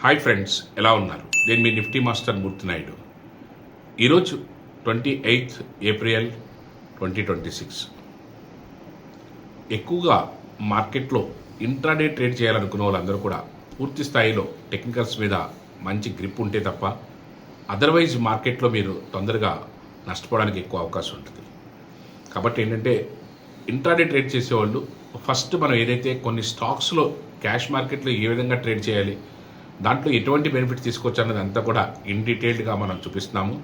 Hi friends, ఎలా ఉన్నారు? నేను మీ నిఫ్టీ మాస్టర్ మూర్తి నాయుడు. ఈరోజు 28 ఏప్రిల్ 2026. ఎక్కువగా మార్కెట్లో ఇంట్రాడే ట్రేడ్ చేయాలనుకున్న వాళ్ళందరూ కూడా పూర్తి స్థాయిలో టెక్నికల్స్ మీద మంచి గ్రిప్ ఉంటే తప్ప అదర్వైజ్ మార్కెట్లో మీరు తొందరగా నష్టపోవడానికి ఎక్కువ అవకాశం ఉంటుంది. కాబట్టి ఏంటంటే ఇంట్రాడే ట్రేడ్ చేసేవాళ్ళు ఫస్ట్ మనం ఏదైతే కొన్ని స్టాక్స్లో క్యాష్ మార్కెట్లో ఏ విధంగా ట్రేడ్ చేయాలి, దాంట్లో ఎటువంటి బెనిఫిట్ తీసుకోవచ్చు అన్నది అంతా కూడా ఇన్ డీటెయిల్డ్గా మనం చూపిస్తున్నాము.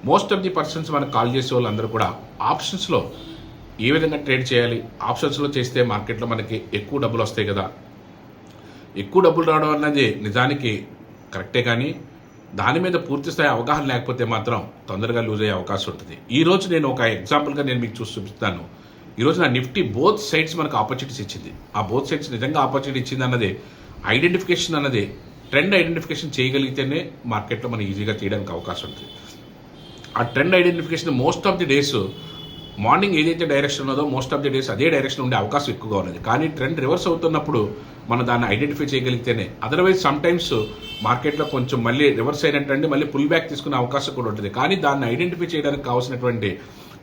మోస్ట్ ఆఫ్ ది పర్సన్స్ మనకు కాల్ చేసే వాళ్ళందరూ కూడా ఆప్షన్స్లో ఏ విధంగా ట్రేడ్ చేయాలి, ఆప్షన్స్లో చేస్తే మార్కెట్లో మనకి ఎక్కువ డబ్బులు వస్తాయి కదా, ఎక్కువ డబ్బులు రావడం అన్నది నిజానికి కరెక్టే, కానీ దాని మీద పూర్తి స్థాయి అవగాహన లేకపోతే మాత్రం తొందరగా లూజ్ అయ్యే అవకాశం ఉంటుంది. ఈరోజు నేను ఒక ఎగ్జాంపుల్గా నేను మీకు చూపిస్తాను. ఈరోజు నా నిఫ్టీ బోత్ సైడ్స్ మనకు ఆపర్చునిటీస్ ఇచ్చింది. ఆ బోత్ సైడ్స్ నిజంగా ఆపర్చునిటీ ఇచ్చింది అన్నది ఐడెంటిఫికేషన్ అన్నది ట్రెండ్ ఐడెంటిఫికేషన్ చేయగలిగితేనే మార్కెట్లో మనం ఈజీగా తీయడానికి అవకాశం ఉంటుంది. ఆ trend identification most of the days morning ఏదైతే డైరెక్షన్ ఉన్నదో మోస్ట్ ఆఫ్ ది డేస్ అదే డైరెక్షన్ ఉండే అవకాశం ఎక్కువగా ఉన్నది. కానీ ట్రెండ్ రివర్స్ అవుతున్నప్పుడు మనం దాన్ని ఐడెంటిఫై చేయగలిగితేనే, అదర్వైజ్ సమ్ టైమ్స్ మార్కెట్లో కొంచెం మళ్ళీ రివర్స్ అయినట్టండి మళ్ళీ పుల్ బ్యాక్ తీసుకునే అవకాశం కూడా ఉంటుంది. కానీ దాన్ని ఐడెంటిఫై చేయడానికి కావాల్సినటువంటి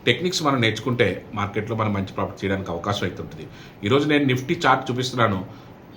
టెక్నిక్స్ మనం నేర్చుకుంటే మార్కెట్లో మనం మంచి ప్రాఫిట్ చేయడానికి అవకాశం అవుతుంటుంది. ఈరోజు నేను నిఫ్టీ చార్ట్ చూపిస్తున్నాను.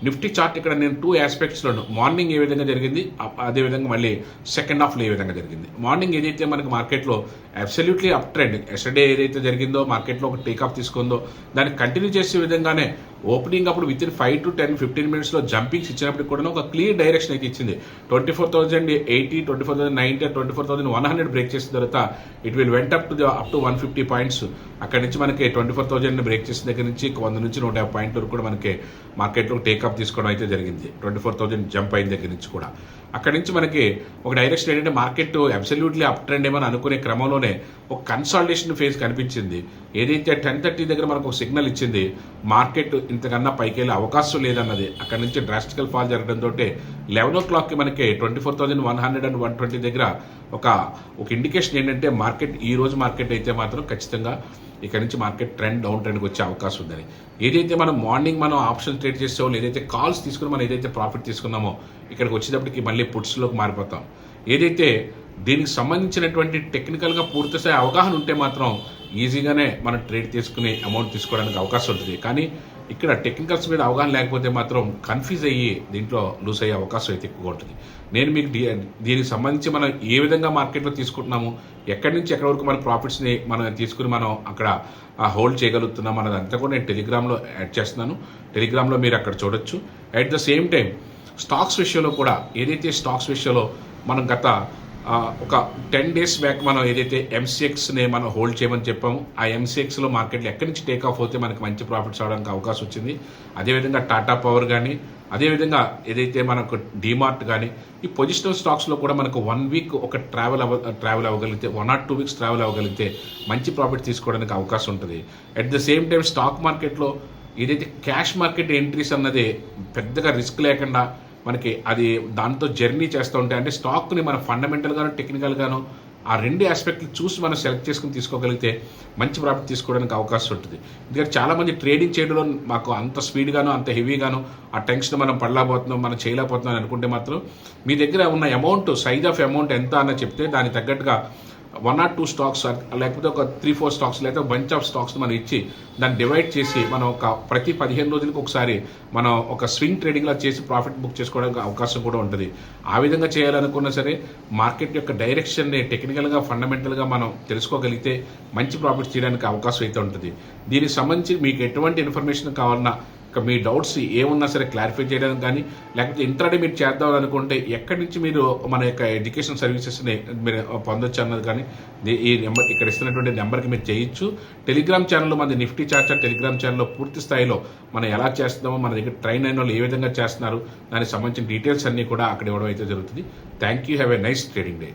నిఫ్టీ చార్ట్ ఇక్కడ నేను 2 ఆస్పెక్ట్స్లోను మార్నింగ్ ఏ విధంగా జరిగింది, అదేవిధంగా మళ్ళీ సెకండ్ హాఫ్లో ఏ విధంగా జరిగింది. మార్నింగ్ ఏదైతే మనకి మార్కెట్లో అబ్సల్యూట్లీ అప్ ట్రెండ్, ఎస్టర్డే ఏదైతే జరిగిందో మార్కెట్లో ఒక టేక్ ఆఫ్ తీసుకుందో దాన్ని కంటిన్యూ చేసే విధంగానే ఓపెనింగ్ అప్పుడు విత్ ఇన్ 5 to 10-15 మినిట్స్లో జంపింగ్స్ ఇచ్చినప్పటికి కూడా ఒక క్లియర్ డైరెక్షన్ అయితే ఇచ్చింది. 24,080, 24,090, 24,100 బ్రేక్ చేసిన తర్వాత it will went up to 150 points. అక్కడి నుంచి మనకి 24,000 బ్రేక్ చేసిన దగ్గర నుంచి 100 నుంచి 150 పాయింట్ల వరకు కూడా మనకి మార్కెట్లో టేకప్ తీసుకోవడం అయితే జరిగింది. 24,000 జంప్ అయిన దగ్గర నుంచి కూడా అక్కడి నుంచి మనకి ఒక డైరెక్షన్ ఏంటంటే మార్కెట్ అబ్సల్యూట్లీ అప్ ట్రెండ్ ఏమని అనుకునే క్రమంలోనే ఒక కన్సాలిడేషన్ ఫేజ్ కనిపించింది. ఏదైతే 10:30 దగ్గర మనకు ఒక సిగ్నల్ ఇచ్చింది మార్కెట్ ఇంతకన్నా పైకి వెళ్ళే అవకాశం లేదన్నది. అక్కడ నుంచి డ్రాస్టికల్ ఫాల్ జరగడంతో 11 o'clockకి మనకి 24,100 and 120 దగ్గర ఒక ఇండికేషన్ ఏంటంటే మార్కెట్ ఈ రోజు మార్కెట్ అయితే మాత్రం ఖచ్చితంగా ఇక్కడ నుంచి మార్కెట్ ట్రెండ్ డౌన్ ట్రెండ్కి వచ్చే అవకాశం ఉందని. ఏదైతే మనం మార్నింగ్ మనం ఆప్షన్ ట్రేడ్ చేసే వాళ్ళు ఏదైతే కాల్స్ తీసుకుని మనం ఏదైతే ప్రాఫిట్ తీసుకున్నామో ఇక్కడికి వచ్చేటప్పటికి మళ్ళీ పుట్స్లోకి మారిపోతాం. ఏదైతే దీనికి సంబంధించినటువంటి టెక్నికల్గా పూర్తిస్థాయి అవగాహన ఉంటే మాత్రం ఈజీగానే మనం ట్రేడ్ తీసుకుని అమౌంట్ తీసుకోవడానికి అవకాశం ఉంటుంది. కానీ ఇక్కడ టెక్నికల్స్ మీద అవగాహన లేకపోతే మాత్రం కన్ఫ్యూజ్ అయ్యి దీంట్లో లూజ్ అయ్యే అవకాశం అయితే ఎక్కువగా ఉంటుంది. నేను మీకు దీనికి సంబంధించి మనం ఏ విధంగా మార్కెట్లో తీసుకుంటున్నాము, ఎక్కడి నుంచి ఎక్కడి వరకు మన ప్రాఫిట్స్ని మనం తీసుకుని మనం అక్కడ హోల్డ్ చేయగలుగుతున్నాం అన్నదంతా కూడా నేను టెలిగ్రామ్లో యాడ్ చేస్తున్నాను. టెలిగ్రామ్లో మీరు అక్కడ చూడొచ్చు. At the same time stocks విషయంలో కూడా ఏదైతే స్టాక్స్ విషయంలో మనం గత ఒక 10 days బ్యాక్ మనం ఏదైతే ఎంసీఎక్స్ని మనం హోల్డ్ చేయమని చెప్పాము, ఆ ఎంసీఎక్స్లో మార్కెట్లో ఎక్కడి నుంచి టేక్ ఆఫ్ అవుతే మనకి మంచి ప్రాఫిట్స్ అవడానికి అవకాశం వచ్చింది. అదేవిధంగా టాటా పవర్ కానీ, అదేవిధంగా ఏదైతే మనకు డీమార్ట్ కానీ, ఈ పొజిషనల్ స్టాక్స్లో కూడా మనకు 1 week ఒక ట్రావెల్ అవ్వగలిగితే 1 or 2 weeks ట్రావెల్ అవ్వగలిగితే మంచి ప్రాఫిట్ తీసుకోవడానికి అవకాశం ఉంటుంది. At the same time stock మార్కెట్లో ఏదైతే క్యాష్ మార్కెట్ ఎంట్రీస్ అన్నది పెద్దగా రిస్క్ లేకుండా మనకి అది దాంతో జర్నీ చేస్తూ ఉంటాయి. అంటే స్టాక్ని మనం ఫండమెంటల్గాను టెక్నికల్గాను ఆ 2 ఆస్పెక్ట్లు చూసి మనం సెలెక్ట్ చేసుకుని తీసుకోగలిగితే మంచి ప్రాఫిట్ తీసుకోవడానికి అవకాశం ఉంటుంది. ఎందుకంటే చాలామంది ట్రేడింగ్ చేయడంలో మాకు అంత స్పీడ్గాను అంత హెవీగాను ఆ టెన్షన్ మనం పడలేకపోతున్నాం, మనం చేయలేకపోతున్నాం అనుకుంటే మాత్రం మీ దగ్గర ఉన్న అమౌంట్, సైజ్ ఆఫ్ అమౌంట్ ఎంత అని చెప్తే దానికి తగ్గట్టుగా 1 or 2 స్టాక్స్ లేకపోతే ఒక 3-4 స్టాక్స్ లేకపోతే బంచ్ ఆఫ్ స్టాక్స్ మనం ఇచ్చి దాన్ని డివైడ్ చేసి మనం ఒక ప్రతి 15 రోజులకు ఒకసారి మనం ఒక స్వింగ్ ట్రేడింగ్లా చేసి ప్రాఫిట్ బుక్ చేసుకోవడానికి అవకాశం కూడా ఉంటుంది. ఆ విధంగా చేయాలనుకున్నా సరే మార్కెట్ యొక్క డైరెక్షన్ని టెక్నికల్గా ఫండమెంటల్గా మనం తెలుసుకోగలిగితే మంచి ప్రాఫిట్స్ చేయడానికి అవకాశం అయితే ఉంటుంది. దీనికి సంబంధించి మీకు ఎటువంటి ఇన్ఫర్మేషన్ కావాలన్నా మీ డౌట్స్ ఏమున్నా సరే క్లారిఫై చేయడానికి కానీ, లేకపోతే ఇంట్రాడే మీరు చేద్దాం అనుకుంటే ఎక్కడి నుంచి మీరు మన యొక్క ఎడ్యుకేషన్ సర్వీసెస్ని మీరు పొందొచ్చు అన్నది కానీ ఈ నెంబర్ ఇక్కడ ఇస్తున్నటువంటి నెంబర్కి మీరు చేయొచ్చు. టెలిగ్రామ్ ఛానల్లో మన నిఫ్టీ చార్ట్ టెలిగ్రామ్ ఛానల్లో పూర్తి స్థాయిలో మనం ఎలా చేస్తున్నామో, మన దగ్గర ట్రైన్ అయిన వాళ్ళు ఏ విధంగా చేస్తున్నారు దానికి సంబంధించిన డీటెయిల్స్ అన్నీ కూడా అక్కడ ఇవ్వడం అయితే జరుగుతుంది. Thank you. Have a nice trading day.